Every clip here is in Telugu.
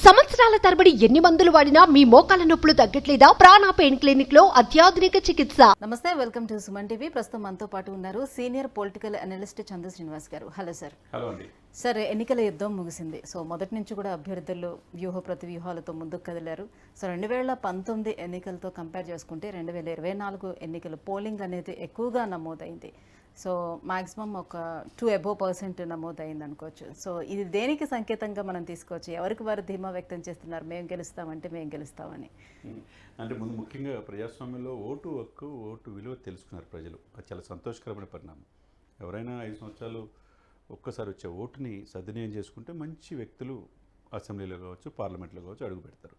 సంవత్సరాల తరబడి ఎన్ని మందులు వాడినా మీ మోకాల నొప్పులు తగ్గట్లేదా? ప్రాణ పెయిన్ క్లినిక్ లో అత్యాధునిక చికిత్స. నమస్తే, వెల్కమ్ టు సుమన్ టీవీ. ప్రస్తుతం మనతో పాటు ఉన్నారు సీనియర్ పొలిటికల్ అనలిస్ట్ చంద్ర శ్రీనివాస్ గారు. Hello sir. హలో అండి. సార్, ఎన్నికల యుద్ధం ముగిసింది. సో మొదటి నుంచి కూడా అభ్యర్థులు వ్యూహ ప్రతి వ్యూహాలతో ముందుకు కదిలారు. సో 2019 ఎన్నికలతో కంపేర్ చేసుకుంటే 2024 ఎన్నికలు పోలింగ్ అనేది ఎక్కువగా నమోదైంది. సో మాక్సిమం ఒక 2% నమోదైంది అనుకోవచ్చు. సో ఇది దేనికి సంకేతంగా మనం తీసుకోవచ్చు? ఎవరికి వారు ధీమా వ్యక్తం చేస్తున్నారు, మేము గెలుస్తామంటే మేము గెలుస్తామని? అంటే ముందు ముఖ్యంగా ప్రజాస్వామ్యంలో ఓటు హక్కు, ఓటు విలువ తెలుసుకున్నారు ప్రజలు. అది చాలా సంతోషకరమైన పరిణామం. ఎవరైనా 5 సంవత్సరాలు ఒక్కసారి వచ్చే ఓటుని సద్వినియోగం చేసుకుంటే మంచి వ్యక్తులు అసెంబ్లీలో కావచ్చు, పార్లమెంట్లో కావచ్చు అడుగు పెడతారు.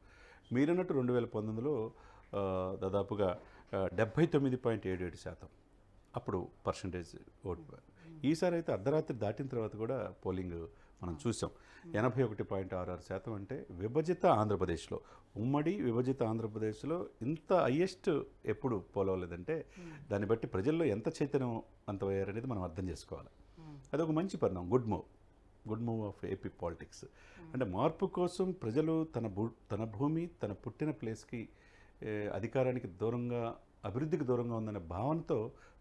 మీరన్నట్టు 2019లో దాదాపుగా 79.77% అప్పుడు పర్సంటేజ్ ఓటు. ఈసారి అయితే అర్ధరాత్రి దాటిన తర్వాత కూడా పోలింగ్ మనం చూసాం. 81.66% అంటే విభజిత ఆంధ్రప్రదేశ్లో, ఉమ్మడి విభజిత ఆంధ్రప్రదేశ్లో ఇంత హయ్యెస్ట్ ఎప్పుడు పోలవలేదంటే దాన్ని బట్టి ప్రజల్లో ఎంత చైతన్యవంతమయ్యారనేది మనం అర్థం చేసుకోవాలి. అదొక మంచి పరిణామం. Good move of AP politics. అంటే మార్పు కోసం ప్రజలు తన భూమి, తన పుట్టిన ప్లేస్కి, అధికారానికి దూరంగా, అభివృద్ధికి దూరంగా ఉందనే భావనతో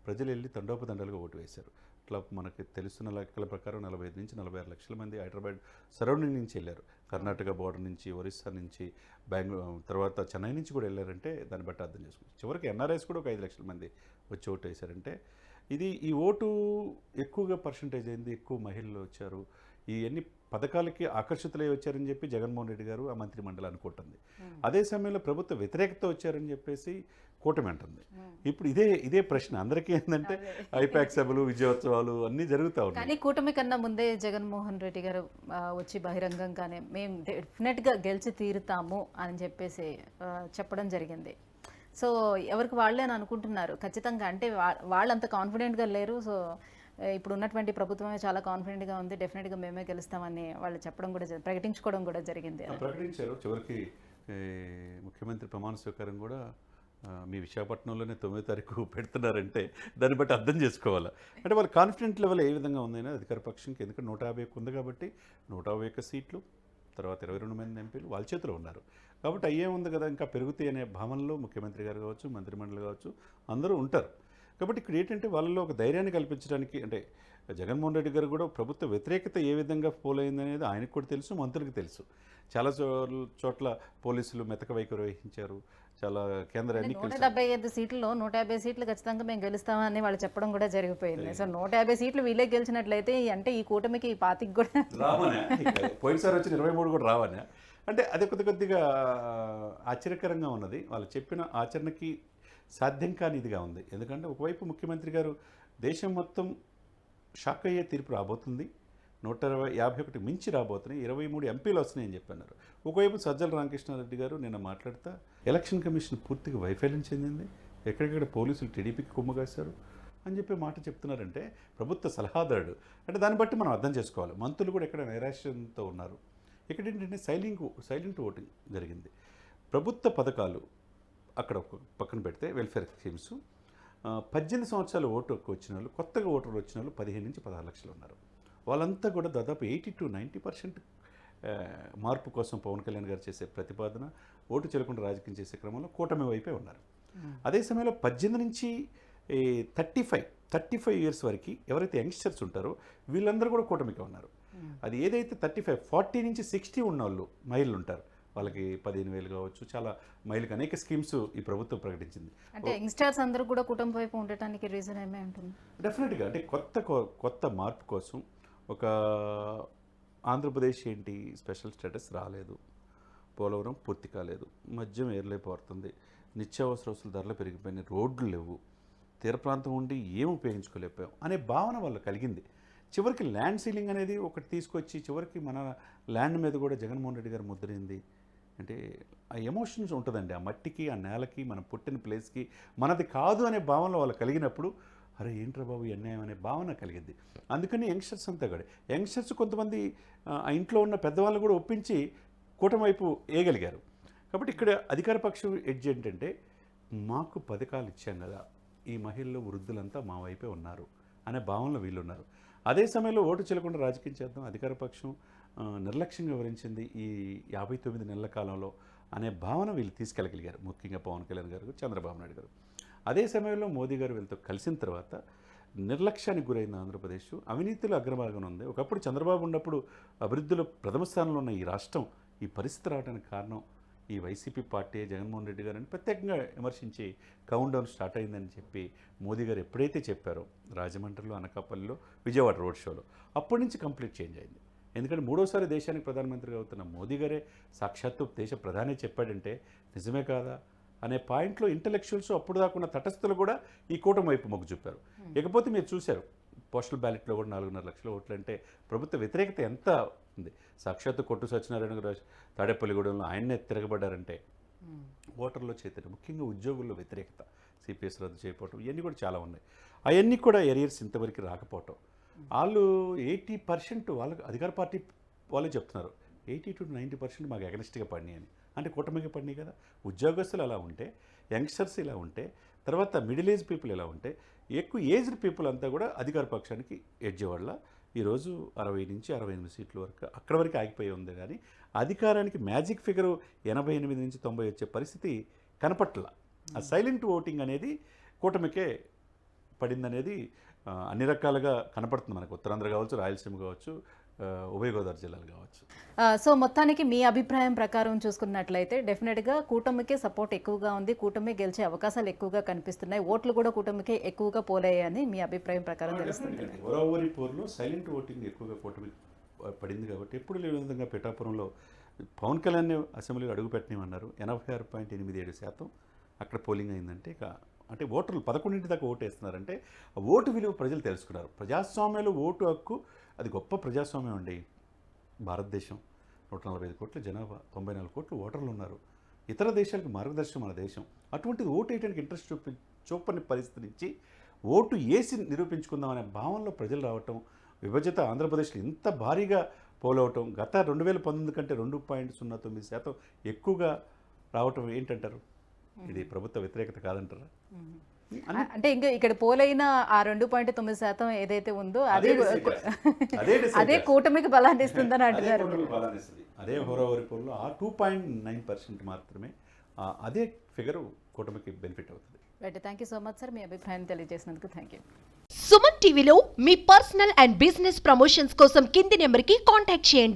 ప్రజలు వెళ్ళి తండోపతండాలుగా ఓటు వేశారు. ఇట్లా మనకి తెలుస్తున్న లెక్కల ప్రకారం 45 నుంచి 46 లక్షల మంది హైదరాబాద్ సరౌండింగ్ నుంచి వెళ్ళారు. కర్ణాటక బోర్డర్ నుంచి, ఒరిస్సా నుంచి, బెంగళూరు, తర్వాత చెన్నై నుంచి కూడా వెళ్ళారంటే దాన్ని బట్టి అర్థం చేసుకోవచ్చు. చివరికి ఎన్ఆర్ఐస్ కూడా ఒక 5 లక్షల మంది వచ్చి ఓటు వేశారంటే ఈ ఓటు ఎక్కువగా పర్సంటేజ్ అయింది. ఎక్కువ మహిళలు వచ్చారు. ఈ ఎన్ని పథకాలకి ఆకర్షితులై వచ్చారని చెప్పి జగన్మోహన్ రెడ్డి గారు ఆ మంత్రి మండలి అనుకుంటుంది. అదే సమయంలో ప్రభుత్వ వ్యతిరేకత వచ్చారని చెప్పేసి కూటమి అంటుంది. ఇప్పుడు ఇదే ప్రశ్న అందరికీ ఏంటంటే ఐపాక్ సభలు, విజయోత్సవాలు అన్నీ జరుగుతూ ఉన్నాయి. కానీ కూటమి కన్నా ముందే జగన్మోహన్ రెడ్డి గారు వచ్చి బహిరంగంగానే మేము డెఫినెట్గా గెలిచి తీరుతాము అని చెప్పేసి చెప్పడం జరిగింది. సో ఎవరికి వాళ్ళే అని అనుకుంటున్నారు ఖచ్చితంగా. అంటే వాళ్ళంత కాన్ఫిడెంట్గా లేరు. సో ఇప్పుడు ఉన్నటువంటి ప్రభుత్వమే చాలా కాన్ఫిడెంట్గా ఉంది, డెఫినెట్గా మేమే గెలుస్తామని వాళ్ళు చెప్పడం కూడా ప్రకటించుకోవడం కూడా జరిగింది. ప్రకటించారు. చివరికి ముఖ్యమంత్రి ప్రమాణ స్వీకారం కూడా మీ విశాఖపట్నంలోనే 9వ తారీఖు పెడుతున్నారంటే దాన్ని బట్టి అర్థం చేసుకోవాలి. అంటే వాళ్ళ కాన్ఫిడెంట్ లెవెల్ ఏ విధంగా ఉందైనా అధికార పక్షంకి, ఎందుకంటే 151 ఉంది కాబట్టి 151 సీట్లు, తర్వాత 22 మంది ఎంపీలు వాళ్ళ చేతిలో ఉన్నారు. కాబట్టి అయ్యే ఉంది కదా, ఇంకా పెరుగుతాయి అనే భావనలో ముఖ్యమంత్రి గారు కావచ్చు, మంత్రిమండలి కావచ్చు అందరూ ఉంటారు. కాబట్టి ఇక్కడ ఏంటంటే వాళ్ళలో ఒక ధైర్యాన్ని కల్పించడానికి, అంటే జగన్మోహన్ రెడ్డి గారు కూడా ప్రభుత్వ వ్యతిరేకత ఏ విధంగా పోలైంది అనేది ఆయనకు కూడా తెలుసు, మంత్రులకు తెలుసు. చాలా చోట్ల పోలీసులు మెతక వైఖరి వహించారు. చాలా కేంద్ర ఎన్నికలు 175 సీట్లలో 150 సీట్లు ఖచ్చితంగా మేము గెలుస్తామని వాళ్ళు చెప్పడం కూడా జరిగిపోయింది. సో 150 సీట్లు వీళ్ళే గెలిచినట్లయితే అంటే ఈ కూటమికి 25 కూడా రావనే, పోయినసారి వచ్చిన 23 కూడా రావనే. అంటే అది కొద్దిగా ఆశ్చర్యకరంగా ఉన్నది. వాళ్ళు చెప్పిన ఆచరణకి సాధ్యం కానిదిగా ఉంది. ఎందుకంటే ఒకవైపు ముఖ్యమంత్రి గారు దేశం మొత్తం షాక్ అయ్యే తీర్పు రాబోతుంది, 151 మించి రాబోతున్నాయి, 23 ఎంపీలు వస్తున్నాయని చెప్పన్నారు. ఒకవైపు సజ్జల రామకృష్ణారెడ్డి గారు నిన్న మాట్లాడుతూ ఎలక్షన్ కమిషన్ పూర్తిగా వైఫల్యం చెందింది, ఎక్కడెక్కడ పోలీసులు టీడీపీకి కుమ్మగాశారు అని చెప్పి మాట చెప్తున్నారంటే ప్రభుత్వ సలహాదారుడు. అంటే దాన్ని బట్టి మనం అర్థం చేసుకోవాలి. మంత్రులు కూడా ఎక్కడ నైరాశ్యంతో ఉన్నారు. ఇక్కడ ఏంటంటే సైలెంట్ ఓటింగ్ జరిగింది. ప్రభుత్వ పథకాలు అక్కడ పక్కన పెడితే వెల్ఫేర్ స్కీమ్స్, 18 సంవత్సరాల ఓటు వచ్చిన వాళ్ళు, కొత్తగా ఓటర్లు వచ్చిన వాళ్ళు 15 నుంచి 16 లక్షలు ఉన్నారు. వాళ్ళంతా కూడా దాదాపు 80 to 90% మార్పు కోసం పవన్ కళ్యాణ్ గారు చేసే ప్రతిపాదన, ఓటు చెల్లకుండా రాజకీయం చేసే క్రమంలో కూటమి వైపే ఉన్నారు. అదే సమయంలో 18 నుంచి 35 ఇయర్స్ వరకు ఎవరైతే యంగ్స్టర్స్ ఉంటారో వీళ్ళందరూ కూడా కూటమిగా ఉన్నారు. అది ఏదైతే 40 నుంచి 60 ఉన్న వాళ్ళు మహిళలు ఉంటారు, వాళ్ళకి 15,000 కావచ్చు, చాలా మహిళలకు అనేక స్కీమ్స్ ఈ ప్రభుత్వం ప్రకటించింది. అంటే యంగ్స్టర్స్ అందరూ కూడా కుటుంబ వైపు ఉండటానికి రీజన్ ఏమే ఉంటుంది? డెఫినెట్గా అంటే కొత్త మార్పు కోసం ఒక ఆంధ్రప్రదేశ్ ఏంటి స్పెషల్ స్టేటస్ రాలేదు, పోలవరం పూర్తి కాలేదు, మద్యం ఏర్లైపోతుంది, నిత్యావసర వస్తువుల ధరలు పెరిగిపోయినాయి, రోడ్లు లేవు, తీర ప్రాంతం ఉండి ఏం ఉపయోగించుకోలేకపోయాం అనే భావన వాళ్ళు కలిగింది. చివరికి ల్యాండ్ సీలింగ్ అనేది ఒకటి తీసుకొచ్చి చివరికి మన ల్యాండ్ మీద కూడా జగన్మోహన్ రెడ్డి గారు ముద్రైంది. అంటే ఆ ఎమోషన్స్ ఉంటుందండి, ఆ మట్టికి, ఆ నేలకి, మన పుట్టిన ప్లేస్కి మనది కాదు అనే భావనలో వాళ్ళు కలిగినప్పుడు అరే ఏంట్రా బాబు అన్యాయం అనే భావన కలిగింది. అందుకని యంగ్స్టర్స్ అంతా కూడా కొంతమంది ఆ ఇంట్లో ఉన్న పెద్దవాళ్ళు కూడా ఒప్పించి కూటమి వైపు వేయగలిగారు. కాబట్టి ఇక్కడ అధికార పక్షం ఎడ్జ్ ఏంటంటే మాకు పథకాలు ఇచ్చాం కదా, ఈ మహిళలు, వృద్ధులంతా మా వైపే ఉన్నారు అనే భావనలో వీళ్ళు ఉన్నారు. అదే సమయంలో ఓటు చెల్లకుండా రాజకీయం చేద్దాం, అధికార పక్షం నిర్లక్ష్యంగా వివరించింది ఈ 59 నెలల కాలంలో అనే భావన వీళ్ళు తీసుకెళ్ళగలిగారు, ముఖ్యంగా పవన్ కళ్యాణ్ గారు, చంద్రబాబు నాయుడు గారు. అదే సమయంలో మోదీ గారు వీళ్ళతో కలిసిన తర్వాత నిర్లక్ష్యానికి గురైన ఆంధ్రప్రదేశ్ అవినీతిలో అగ్రభాగం ఉంది. ఒకప్పుడు చంద్రబాబు ఉన్నప్పుడు అభివృద్ధిలో ప్రథమ స్థానంలో ఉన్న ఈ రాష్ట్రం ఈ పరిస్థితి రావడానికి కారణం ఈ వైసీపీ పార్టీ, జగన్మోహన్ రెడ్డి గారిని ప్రత్యేకంగా విమర్శించి కౌంట్ డౌన్ స్టార్ట్ అయిందని చెప్పి మోదీ గారు ఎప్పుడైతే చెప్పారో రాజమండ్రిలో, అనకాపల్లిలో, విజయవాడ రోడ్ షోలో, అప్పటి నుంచి కంప్లీట్ చేంజ్ అయింది. ఎందుకంటే మూడోసారి దేశానికి ప్రధానమంత్రిగా అవుతున్న మోదీ గారే సాక్షాత్తు దేశ ప్రధాని చెప్పాడంటే నిజమే కాదా అనే పాయింట్లో ఇంటలెక్చువల్స్ అప్పుడు దాకున్న తటస్థులు కూడా ఈ కూటమి వైపు మొగ్గు చూపారు. ఇకపోతే మీరు చూశారు పోస్టల్ బ్యాలెట్లో కూడా 4.5 లక్షల ఓట్లు అంటే ప్రభుత్వ వ్యతిరేకత ఎంత ఉంది. సాక్షాత్తు కొట్టు సత్యనారాయణ గారు తాడేపల్లిగూడెంలో ఆయన్నే తిరగబడ్డారంటే ఓటర్లో చైతన్యం, ముఖ్యంగా ఉద్యోగుల్లో వ్యతిరేకత, సిపిఎస్ రద్దు చేయకపోవటం, ఇవన్నీ కూడా చాలా ఉన్నాయి. అవన్నీ కూడా ఎరియర్స్ ఇంతవరకు రాకపోవటం, వాళ్ళు 80% వాళ్ళకి అధికార పార్టీ వాళ్ళే చెప్తున్నారు 80 to 90% మాకు అగనిస్ట్గా పడినాయి అని. అంటే కూటమికి పడినాయి కదా. ఉద్యోగస్తులు అలా ఉంటే, యంగ్స్టర్స్ ఇలా ఉంటే, తర్వాత మిడిల్ ఏజ్ పీపుల్ ఇలా ఉంటే, ఎక్కువ ఏజ్డ్ పీపుల్ అంతా కూడా అధికార పక్షానికి ఎడ్జ్ వల్ల ఈరోజు 60 నుంచి 68 సీట్ల వరకు అక్కడ వరకు ఆగిపోయి ఉంది. కానీ అధికారానికి మ్యాజిక్ ఫిగరు 88 నుంచి 90 వచ్చే పరిస్థితి కనపట్ల. ఆ సైలెంట్ ఓటింగ్ అనేది కూటమికే పడిందనేది అన్ని రకాలుగా కనపడుతుంది మనకు. ఉత్తరాంధ్ర కావచ్చు, రాయలసీమ కావచ్చు, ఉభయ గోదావరి జిల్లాలు కావచ్చు. సో మొత్తానికి మీ అభిప్రాయం ప్రకారం చూసుకున్నట్లయితే డెఫినెట్గా కూటమికే సపోర్ట్ ఎక్కువగా ఉంది, కూటమి గెలిచే అవకాశాలు ఎక్కువగా కనిపిస్తున్నాయి, ఓట్లు కూడా కూటమికే ఎక్కువగా పోలేయని మీ అభిప్రాయం ప్రకారం తెలుస్తుంది. గోదావరి పోర్లో సైలెంట్ ఓటింగ్ ఎక్కువగా కూటమి పడింది కాబట్టి ఎప్పుడు లేని విధంగా పిఠాపురంలో పవన్ కళ్యాణ్ అసెంబ్లీలో అడుగుపెట్టనివన్నారు. 86.87% అక్కడ పోలింగ్ అయిందంటే ఇక అంటే ఓటర్లు 11 దాకా ఓటు వేస్తున్నారంటే ఓటు విలువ ప్రజలు తెలుసుకున్నారు. ప్రజాస్వామ్యంలో ఓటు హక్కు అది గొప్ప ప్రజాస్వామ్యం అండి. భారతదేశం 145 కోట్ల జనాభా, 94 కోట్ల ఓటర్లు ఉన్నారు. ఇతర దేశాలకు మార్గదర్శనం మన దేశం. అటువంటిది ఓటు వేయడానికి ఇంట్రెస్ట్ చూపని పరిస్థితి నుంచి ఓటు వేసి నిరూపించుకుందాం అనే భావనలో ప్రజలు రావటం, విభజిత ఆంధ్రప్రదేశ్లో ఇంత భారీగా పోలవటం, గత 2019 కంటే 2.09% ఎక్కువగా రావటం ఏంటంటారు? ఇది ప్రభుత్వ వ్యతిరేకత కాదంటారా? అంటే ఇంకా ఇక్కడ పోలైన ఆ 2.9% ఏదైతే ఉందో అదే కూటమికి బలాన్ని ఇస్తుందని అంటున్నారు. అదే హోరావరి పోల్లో ఆ 2.9% మాత్రమే అదే ఫిగర్ కూటమికి బెనిఫిట్ అవుతుంది. Thank you so much sir, మీ అభిప్రాయం తెలియజేసినందుకు థ్యాంక్ యూ. సుమన్ టీవీలో మీ పర్సనల్ అండ్ బిజినెస్ ప్రమోషన్స్ కోసం కింది నెంబర్కి కాంటాక్ట్ చేయండి.